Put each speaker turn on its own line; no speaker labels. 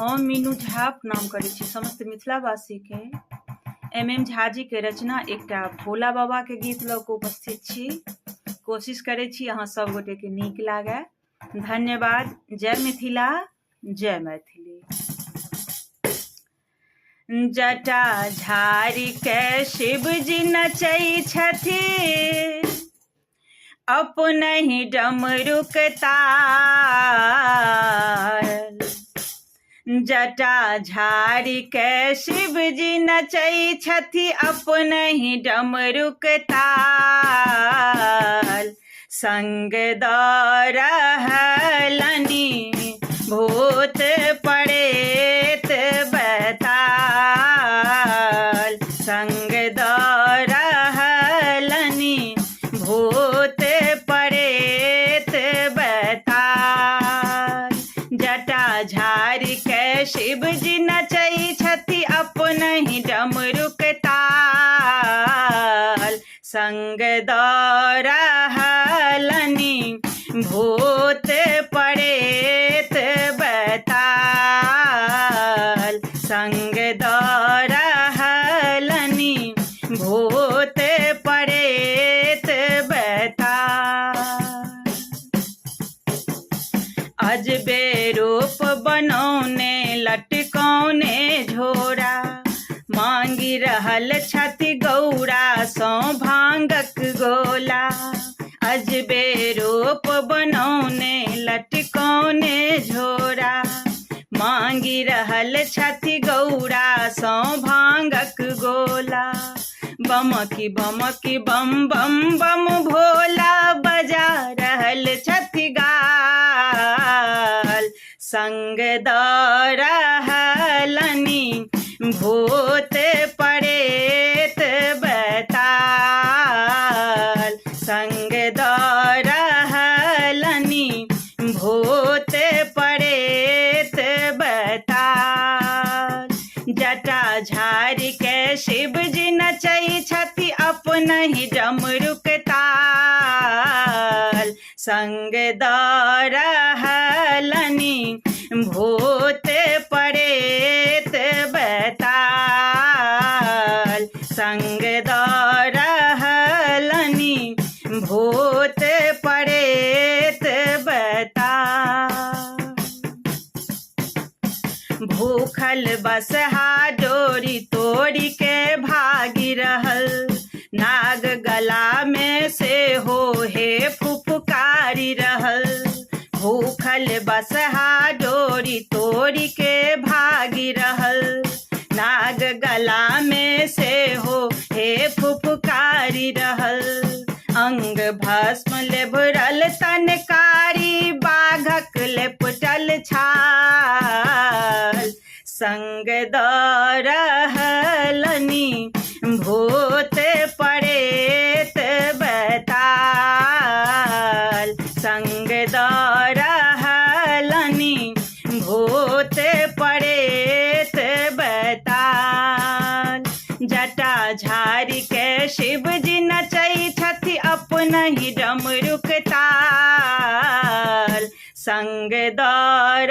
हम मीनू झा प्रणाम करै छी समस्त मिथिलावासी के। MM झा जी के रचना एकटा भोला बाबा के गीत लऽ कऽ उपस्थित छी। कोशिश करै छी अहाँ सब गोटे के नीक लागे। धन्यवाद। जय मिथिला, जय मैथिली। जटा झाड़ी के शिव जी नचै छथिन, अपने ही डमरुक ताल। जटा झाड़ी के शिव जी नचै छथि, अपने ही डमरुक ताल। संग दऽ रहलनि भूत प्रेत बैताल। संग दऽ रहलनि भूत प्रेत बैताल। जटा झाड़ी के शिव जी नचै छथि, अपने ही डमरुक ताल। संग दऽ रहलनि भूत प्रेत बैताल। संग दऽ रहलनि भूत प्रेत बैताल। अजबे रूप बनौने लटकौने झोरा, मांगि रहल छथि गौरा सँ भांगक गोला। अजबे रूप बनौने लटकौने झोरा, मांगि रहल छथि गौरा सँ भांगक गोला। बमकी बमकी बम बम बम भोला बजा रहल छथि गाल। संग दऽ रहलनि भूत प्रेत बैताल। संग दऽ रहलनि भूत प्रेत बैताल। जटा झाड़ी के शिव जी नचै छथि, अपने ही डमरुक ताल। संग दऽ रहलनि भूत प्रेत बैताल। संग दऽ रहलनि भूत प्रेत बैताल। भूखल बसहा डोरी तोड़ी के भागी रहल, नाग गला में से हो हे फुफकारी रहल। भूखल बसहा डोरी तोड़ी के भागी रहल, नाग गला में से हो हे फुफकारी रहल। अंग भस्म लेभरल तनकारी, बाघक लेपटल छाल। संग दऽ रहलनि भूत प्रेत बैताल। संग दऽ रहलनि भूत प्रेत बैताल। जटा झाड़ी के शिव जी नचै छथि, अपने ही डमरुक ताल। संग दऽ